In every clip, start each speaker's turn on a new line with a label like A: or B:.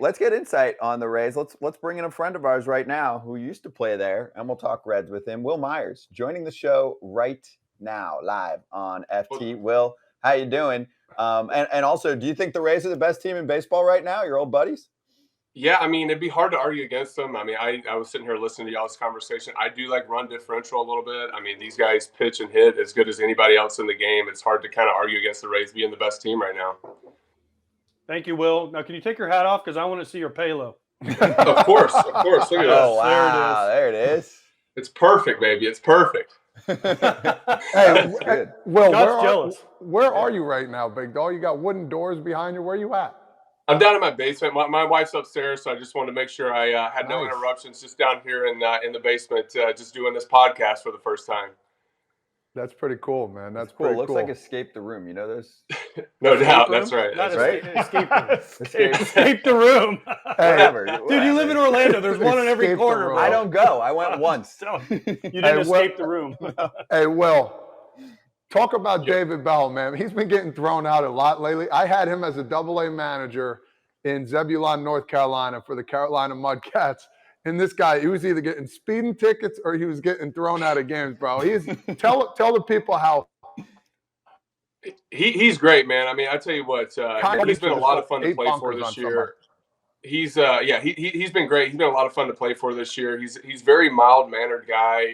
A: let's get insight on the Rays. Let's bring in a friend of ours right now who used to play there, and we'll talk Reds with him. Wil Myers joining the show right now, live on FT. Will, how you doing? And also, do you think the Rays are the best team in baseball right now? Your old buddies?
B: Yeah, I mean, it'd be hard to argue against them. I mean, I was sitting here listening to y'all's conversation. I do like run differential a little bit. I mean, these guys pitch and hit as good as anybody else in the game. It's hard to kind of argue against the Rays being the best team right now.
C: Thank you, Will. Now, can you take your hat off? Because I want to see your palo.
B: Of course. Look at that.
A: Oh, wow. There it is.
B: It's perfect, baby. It's perfect.
D: Hey, Will, where are you right now, big dog? You got wooden doors behind you. Where you at?
B: I'm down in my basement. My wife's upstairs, so I just wanted to make sure I had no interruptions. Just down here in the basement, just doing this podcast for the first time.
D: That's pretty cool, man. That's
A: cool.
D: Pretty
A: Looks
D: cool.
A: like Escape the Room. You know those?
B: No doubt. That's right.
C: That's
B: right.
C: Escape the room.
A: Whatever.
C: Dude, you live in Orlando. There's one in every corner.
A: I don't go. I went once.
C: You didn't escape the room.
D: Hey, Will, talk about David Bell, man. He's been getting thrown out a lot lately. I had him as a AA manager in Zebulon, North Carolina for the Carolina Mudcats. And this guy, he was either getting speeding tickets or he was getting thrown out of games, bro. Tell the people how.
B: He's great, man. I mean, I tell you what, he's been a lot of fun to play for this year. He's been great. He's been a lot of fun to play for this year. He's very mild-mannered guy.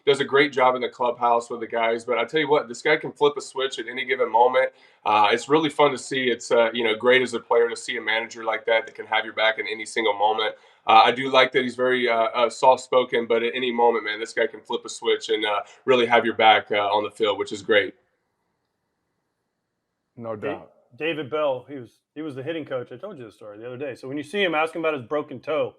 B: Does a great job in the clubhouse with the guys. But I tell you what, this guy can flip a switch at any given moment. It's really fun to see. It's great as a player to see a manager like that can have your back in any single moment. I do like that he's very soft-spoken, but at any moment, man, this guy can flip a switch and really have your back on the field, which is great.
D: No doubt.
C: David Bell, he was the hitting coach. I told you the story the other day. So when you see him, ask him about his broken toe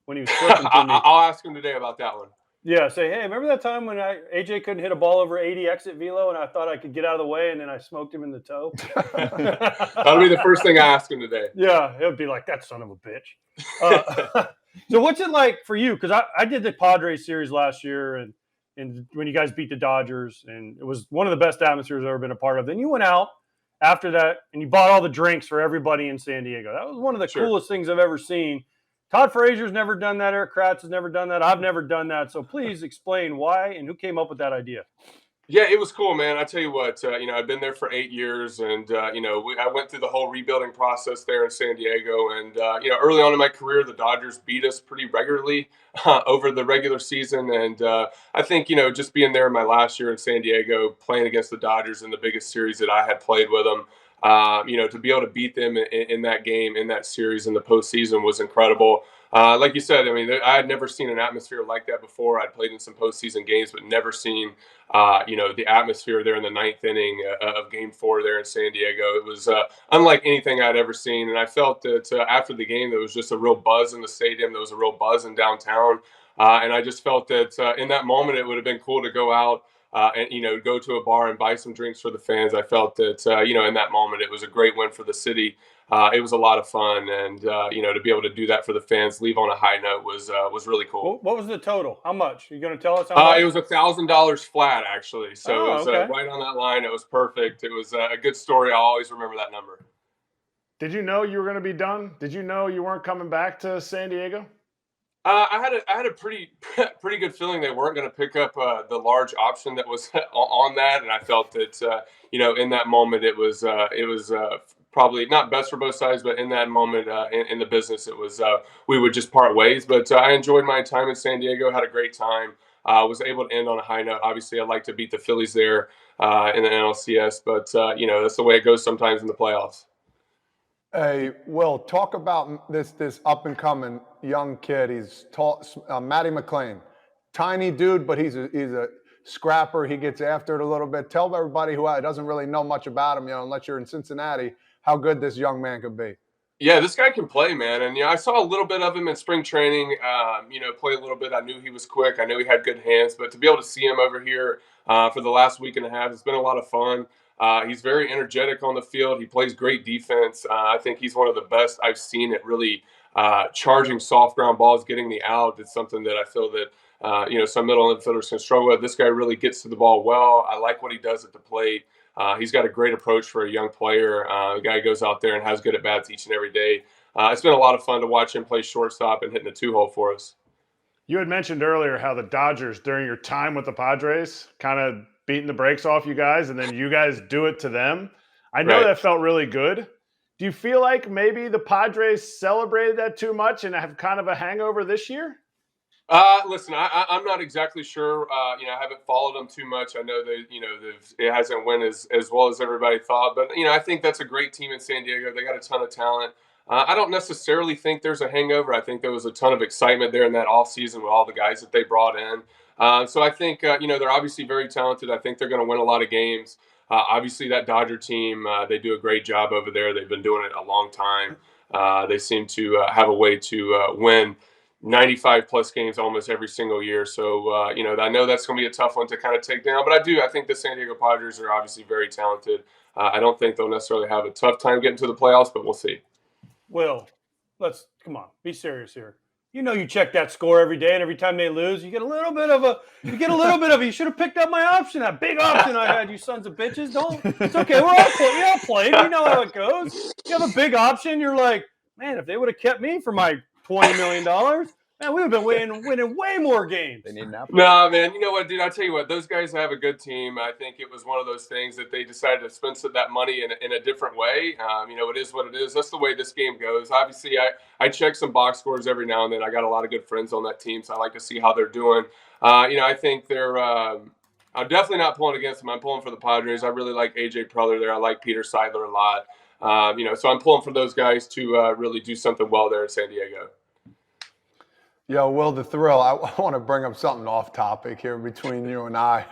C: when he was flipping to me.
B: I'll ask him today about that one.
C: Yeah, say, hey, remember that time when AJ couldn't hit a ball over 80 exit velo and I thought I could get out of the way and then I smoked him in the toe?
B: That'll be the first thing I ask him today.
C: Yeah, it would be like, that son of a bitch. So what's it like for you? Because I did the Padres series last year and when you guys beat the Dodgers, and it was one of the best atmospheres I've ever been a part of. Then you went out after that and you bought all the drinks for everybody in San Diego. That was one of the coolest things I've ever seen. Todd Frazier's never done that. Eric Kratz has never done that. I've never done that. So please explain why and who came up with that idea.
B: Yeah, it was cool, man. I tell you what, I've been there for 8 years, and I went through the whole rebuilding process there in San Diego. And early on in my career, the Dodgers beat us pretty regularly over the regular season. And I think just being there in my last year in San Diego, playing against the Dodgers in the biggest series that I had played with them, to be able to beat them in that game, in that series, in the postseason was incredible. Like you said, I mean, I had never seen an atmosphere like that before. I'd played in some postseason games, but never seen, the atmosphere there in the ninth inning of Game 4 there in San Diego. It was unlike anything I'd ever seen. And I felt that after the game, there was just a real buzz in the stadium. There was a real buzz in downtown. And I just felt that in that moment, it would have been cool to go out and go to a bar and buy some drinks for the fans. I felt that in that moment it was a great win for the city. It was a lot of fun, and to be able to do that for the fans, leave on a high note was really cool.
C: What was the total? How much? Are you going to tell us how much?
B: It was $1,000 flat, actually. So it was right on that line. It was perfect. It was a good story. I'll always remember that number.
E: Did you know you were going to be done? Did you know you weren't coming back to San Diego?
B: I had a pretty good feeling they weren't going to pick up the large option that was on that, and I felt that in that moment it was probably not best for both sides, but in that moment in the business it was we would just part ways. But I enjoyed my time in San Diego, had a great time. Was able to end on a high note. Obviously, I'd like to beat the Phillies there in the NLCS, but that's the way it goes sometimes in the playoffs.
D: Hey, Will, talk about this up-and-coming young kid. He's tall, Maddie McLean. Tiny dude, but he's a scrapper. He gets after it a little bit. Tell everybody who doesn't really know much about him, unless you're in Cincinnati, how good this young man could be.
B: Yeah, this guy can play, man. And I saw a little bit of him in spring training, play a little bit. I knew he was quick. I knew he had good hands. But to be able to see him over here for the last week and a half, it's been a lot of fun. He's very energetic on the field. He plays great defense. I think he's one of the best I've seen at really charging soft ground balls, getting the out. It's something that I feel that, some middle infielders can struggle with. This guy really gets to the ball well. I like what he does at the plate. He's got a great approach for a young player. The guy goes out there and has good at-bats each and every day. it's been a lot of fun to watch him play shortstop and hitting a 2-hole for us.
E: You had mentioned earlier how the Dodgers, during your time with the Padres, kind of beating the brakes off you guys, and then you guys do it to them. I know that felt really good. Do you feel like maybe the Padres celebrated that too much and have kind of a hangover this year?
B: Listen, I'm not exactly sure. I haven't followed them too much. I know that, it hasn't went as well as everybody thought. But, I think that's a great team in San Diego. They got a ton of talent. I don't necessarily think there's a hangover. I think there was a ton of excitement there in that offseason with all the guys that they brought in. So I think, they're obviously very talented. I think they're going to win a lot of games. Obviously, that Dodger team, they do a great job over there. They've been doing it a long time. They seem to have a way to win 95-plus games almost every single year. So, I know that's going to be a tough one to kind of take down. But I think the San Diego Padres are obviously very talented. I don't think they'll necessarily have a tough time getting to the playoffs, but we'll see.
C: Will, come on, be serious here. You check that score every day, and every time they lose, you get a little bit of you should have picked up my option, that big option I had, you sons of bitches. It's okay. We all played. We know how it goes. You have a big option. You're like, man, if they would have kept me for my $20 million, man, we would have been winning way more games.
A: They need an apple.
B: No, man. You know what, dude? I tell you what, those guys have a good team. I think it was one of those things that they decided to spend that money in a different way. It is what it is. That's the way this game goes. Obviously, I check some box scores every now and then. I got a lot of good friends on that team, so I like to see how they're doing. I think they're I'm definitely not pulling against them. I'm pulling for the Padres. I really like A.J. Preller there. I like Peter Seidler a lot. So I'm pulling for those guys to really do something well there in San Diego.
D: Yo, Will, the thrill. I want to bring up something off topic here between you and I.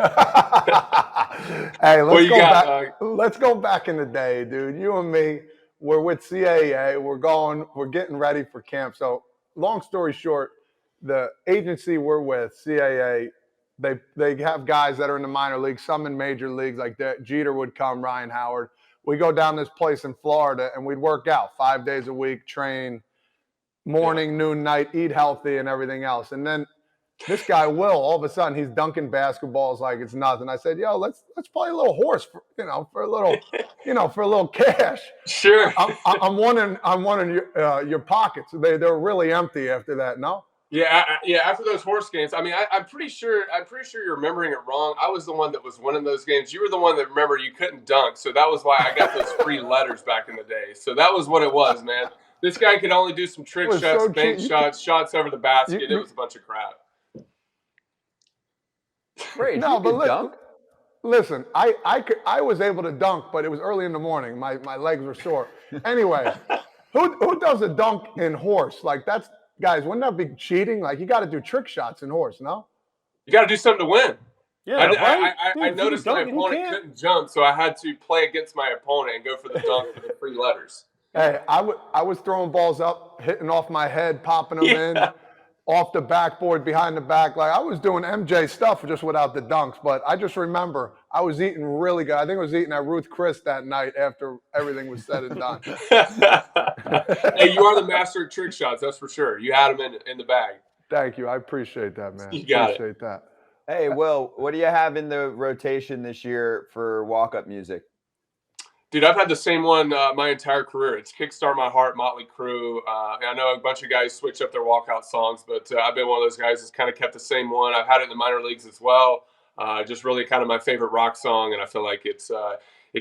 D: Hey, let's go back in the day, dude. You and me, we're with CAA. We're getting ready for camp. So long story short, the agency we're with, CAA, they have guys that are in the minor leagues, some in major leagues, like that. Jeter would come, Ryan Howard. We go down this place in Florida and we'd work out 5 days a week, train, morning, noon, night, eat healthy and everything else. And then this guy, Will, all of a sudden he's dunking basketballs like it's nothing. I said, yo, let's play a little horse for a little cash.
B: Sure.
D: I'm wondering your pockets. They're really empty after that, no?
B: Yeah. After those horse games, I mean, I'm pretty sure you're remembering it wrong. I was the one that was winning those games. You were the one that remember you couldn't dunk, so that was why I got those free letters back in the day. So that was what it was, man. This guy could only do some trick shots, bank shots over the basket. It was a bunch of crap.
A: Great.
D: No, but dunk? Listen, I was able to dunk, but it was early in the morning. My legs were sore. Anyway, who does a dunk in horse? Like guys, wouldn't that be cheating? Like you got to do trick shots in horse, no?
B: You got to do something to win.
C: Yeah,
B: I noticed my opponent couldn't jump, so I had to play against my opponent and go for the dunk for the free letters.
D: Hey, I was throwing balls up, hitting off my head, popping them in, off the backboard, behind the back. Like I was doing MJ stuff just without the dunks. But I just remember I was eating really good. I think I was eating at Ruth Chris that night after everything was said and done.
B: Hey, you are the master of trick shots, that's for sure. You had them in the bag.
D: Thank you. I appreciate that, man.
B: You got
D: appreciate that.
A: Hey, Will, what do you have in the rotation this year for walk-up music?
B: Dude, I've had the same one my entire career. It's Kickstart My Heart, Motley Crew. I know a bunch of guys switch up their walkout songs, but I've been one of those guys that's kind of kept the same one. I've had it in the minor leagues as well. Just really kind of my favorite rock song, and I feel like it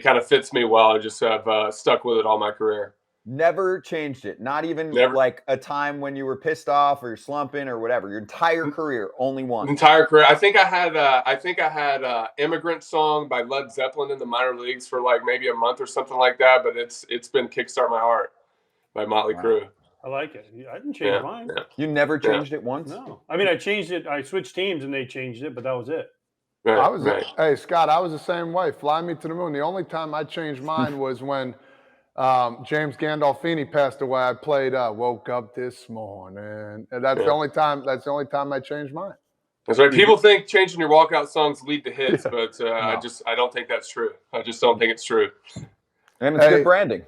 B: kind of fits me well. I just have stuck with it all my career.
A: Never changed it. Not even like a time when you were pissed off or you're slumping or whatever. Your entire career, only one.
B: Entire career. I think I had Immigrant Song by Led Zeppelin in the minor leagues for like maybe a month or something like that. But it's been Kickstart My Heart by Motley Crue.
C: I like it. I didn't change mine.
B: Yeah.
A: You never changed it once?
C: No. I mean, I changed it. I switched teams and they changed it, but that was it.
B: Right,
D: Hey, Scott, I was the same way. Fly Me to the Moon. The only time I changed mine was when James Gandolfini passed away. I played Woke Up This Morning. And that's the only time I changed mine.
B: That's right. People think changing your walkout songs lead to hits, but no. I don't think that's true. I just don't think it's true.
A: And it's good branding.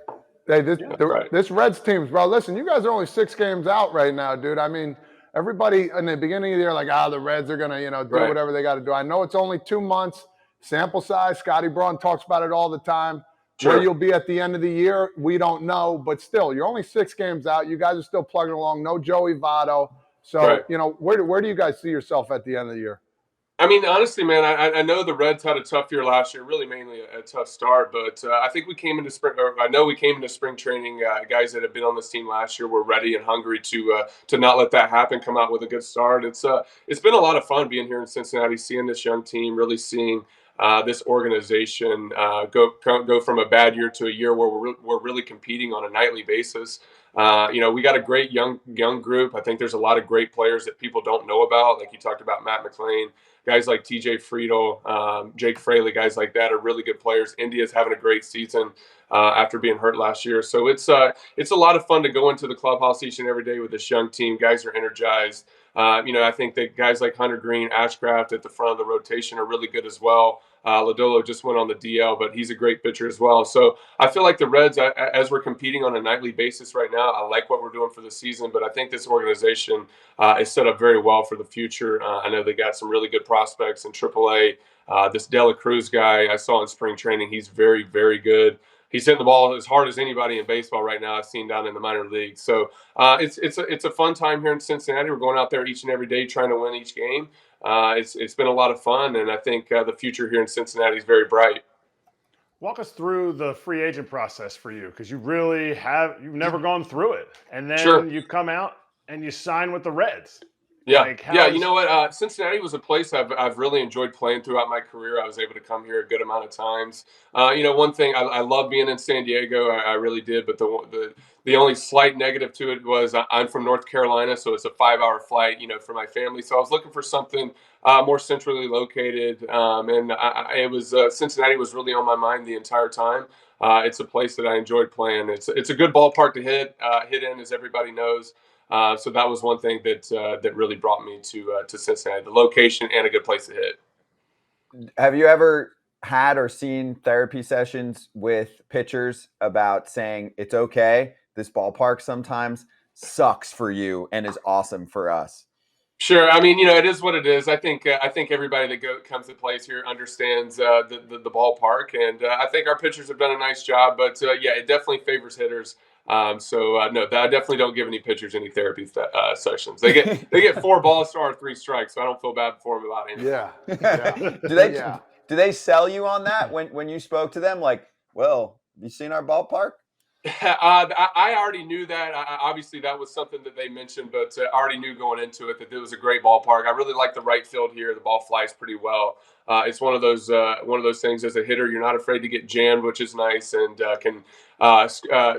D: Hey, this Reds team, bro, listen, you guys are only 6 games out right now, dude. I mean, everybody in the beginning of the year, like, the Reds are going to, do whatever they got to do. I know it's only 2 months, sample size. Scotty Braun talks about it all the time.
B: Sure.
D: Where you'll be at the end of the year, we don't know. But still, you're only 6 games out. You guys are still plugging along. No Joey Votto. So,
B: Right.
D: you know, where do you guys see yourself at the end of the year?
B: I mean, honestly, man, I know the Reds had a tough year last year, really mainly a tough start. But I think we came into spring, or I know we came into spring training. Guys that have been on this team last year were ready and hungry to not let that happen. Come out with a good start. It's been a lot of fun being here in Cincinnati, seeing this young team, really seeing this organization go from a bad year to a year where we're really competing on a nightly basis. You know, we got a great young group. I think there's a lot of great players that people don't know about, like you talked about Matt McLean. Guys like TJ Friedel, Jake Fraley, guys like that are really good players. India's having a great season after being hurt last year. So it's a lot of fun to go into the clubhouse each and every day with this young team. Guys are energized. You know, I think that guys like Hunter Green, Ashcraft at the front of the rotation are really good as well. Lodolo just went on the DL, but he's a great pitcher as well. So I feel like the Reds, as we're competing on a nightly basis right now, I like what we're doing for the season, but I think this organization is set up very well for the future. I know they got some really good prospects in AAA. This Dela Cruz guy I saw in spring training, he's very, very good. He's hitting the ball as hard as anybody in baseball right now I've seen down in the minor leagues. So it's a fun time here in Cincinnati. We're going out there each and every day trying to win each game. It's been a lot of fun, and I think the future here in Cincinnati is very bright.
E: Walk us through the free agent process for you, because you've never gone through it. And then you come out and you sign with the Reds.
B: Yeah,
E: like,
B: you know what? Cincinnati was a place I've really enjoyed playing throughout my career. I was able to come here a good amount of times. You know, one thing I love being in San Diego. I really did, but the only slight negative to it was I'm from North Carolina, so it's a 5-hour flight, you know, for my family. So I was looking for something more centrally located, and it was Cincinnati was really on my mind the entire time. It's a place that I enjoyed playing. It's a good ballpark to hit in, as everybody knows. So that was one thing that really brought me to Cincinnati, the location and a good place to hit.
A: Have you ever had or seen therapy sessions with pitchers about saying it's okay, this ballpark sometimes sucks for you and is awesome for us?
B: Sure. I mean, you know, it is what it is. I think everybody that comes to plays here understands the ballpark, and I think our pitchers have done a nice job. But yeah, it definitely favors hitters. No, I definitely don't give any pitchers any therapy sessions. They get 4 balls to our 3 strikes, so I don't feel bad for them about anything.
D: Yeah.
A: Do they sell you on that when you spoke to them? Like, well, have you seen our ballpark?
B: I already knew that. Obviously, that was something that they mentioned, but I already knew going into it that it was a great ballpark. I really like the right field here. The ball flies pretty well. It's one of those things as a hitter, you're not afraid to get jammed, which is nice, and can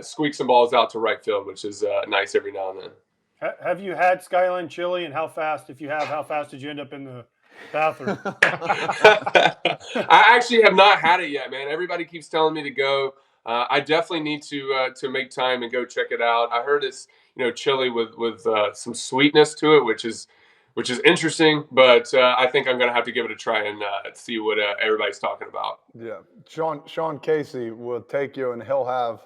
B: squeak some balls out to right field, which is nice every now and then.
C: Have you had Skyline Chili, and how fast did you end up in the bathroom?
B: I actually have not had it yet, man. Everybody keeps telling me to go. I definitely need to make time and go check it out. I heard it's, you know, chili with some sweetness to it, which is interesting. But I think I'm gonna have to give it a try and see what everybody's talking about.
D: Yeah, Sean Casey will take you, and he'll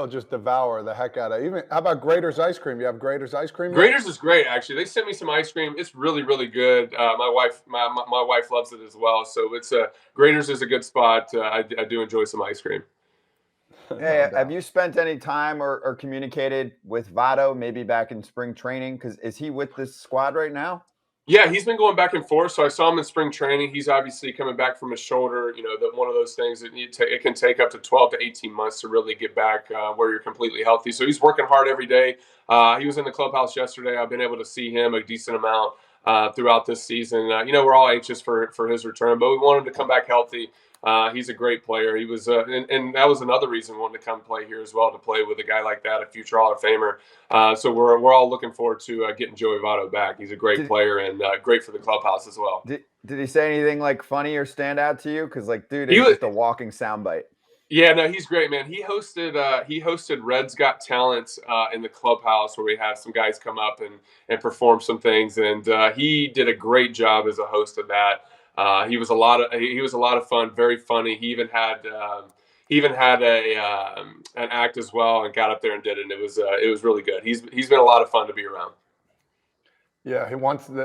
D: just devour the heck out of it. Even how about Graeters Ice Cream? You have Graeters Ice Cream?
B: Graeters is great, actually. They sent me some ice cream. It's really, really good. My wife loves it as well. So it's Graeters is a good spot. I do enjoy some ice cream.
A: Hey, have you spent any time or communicated with Votto, maybe back in spring training? Because is he with this squad right now?
B: Yeah, he's been going back and forth. So I saw him in spring training. He's obviously coming back from his shoulder. You know, one of those things that it can take up to 12 to 18 months to really get back where you're completely healthy. So he's working hard every day. He was in the clubhouse yesterday. I've been able to see him a decent amount throughout this season. You know, we're all anxious for his return, but we want him to come back healthy. He's a great player. He was, and that was another reason we wanted to come play here as well, to play with a guy like that, a future Hall of Famer. So we're all looking forward to getting Joey Votto back. He's a great player and great for the clubhouse as well.
A: Did he say anything like funny or stand out to you? Because like, dude, he's just a walking soundbite.
B: Yeah, no, he's great, man. He hosted Reds Got Talent in the clubhouse, where we have some guys come up and perform some things, and he did a great job as a host of that. He was a lot of fun, very funny. He even had an act as well, and got up there and did it. And it was really good. He's been a lot of fun to be around.
D: Yeah,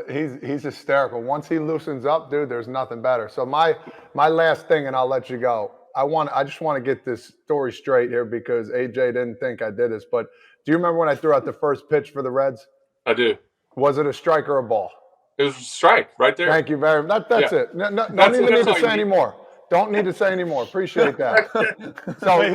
D: he's hysterical. Once he loosens up, dude, there's nothing better. So my last thing, and I'll let you go. I just want to get this story straight here because AJ didn't think I did this. But do you remember when I threw out the first pitch for the Reds?
B: I do.
D: Was it a strike or a ball?
B: It was a strike right there.
D: Thank you very much. That's it. Don't even need to say anymore. Don't need to say anymore. Appreciate that. So
C: Wait,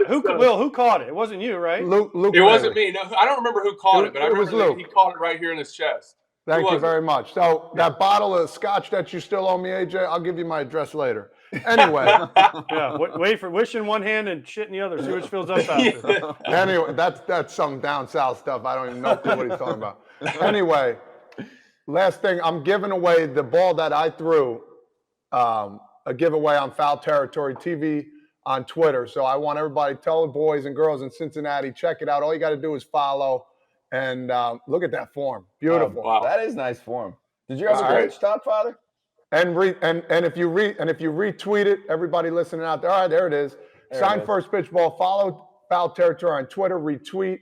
C: who caught it? It wasn't you, right?
D: Luke
B: it wasn't me. No, I don't remember who caught it, but I remember
D: was Luke.
B: he caught it right here in his chest.
D: Thank you very much. So that bottle of scotch that you still owe me, AJ, I'll give you my address later. Anyway.
C: Yeah, wait for wish in one hand and shit in the other. See which fills up faster.
D: Anyway, that's some down south stuff. I don't even know what he's talking about. Anyway, last thing, I'm giving away the ball that I threw, a giveaway on Foul Territory TV on Twitter. So I want everybody, tell the boys and girls in Cincinnati, check it out. All you got to do is follow and look at that form. Beautiful.
B: Wow.
A: That is nice form. Did you have a
D: All
A: great
D: right.
A: stop, Father?
D: And if you retweet it, everybody listening out there, all right, there it is. Sign first pitch ball, follow Foul Territory on Twitter, retweet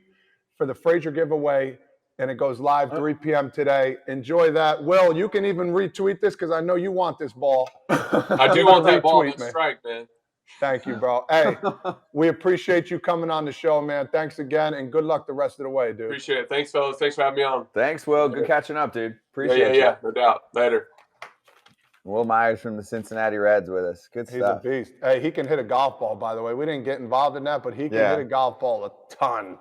D: for the Frazier giveaway, and it goes live 3 p.m. today. Enjoy that. Will, you can even retweet this because I know you want this ball.
B: I do want that ball to strike, man.
D: Thank you, bro. Hey, we appreciate you coming on the show, man. Thanks again, and good luck the rest of the way, dude.
B: Appreciate it. Thanks, fellas. Thanks for having me on.
A: Thanks, Will. Good catching up, dude. Appreciate
B: Yeah, no doubt. Later.
A: Wil Myers from the Cincinnati Reds with us. Good stuff.
D: He's a beast. Hey, he can hit a golf ball, by the way. We didn't get involved in that, but he can hit a golf ball a ton.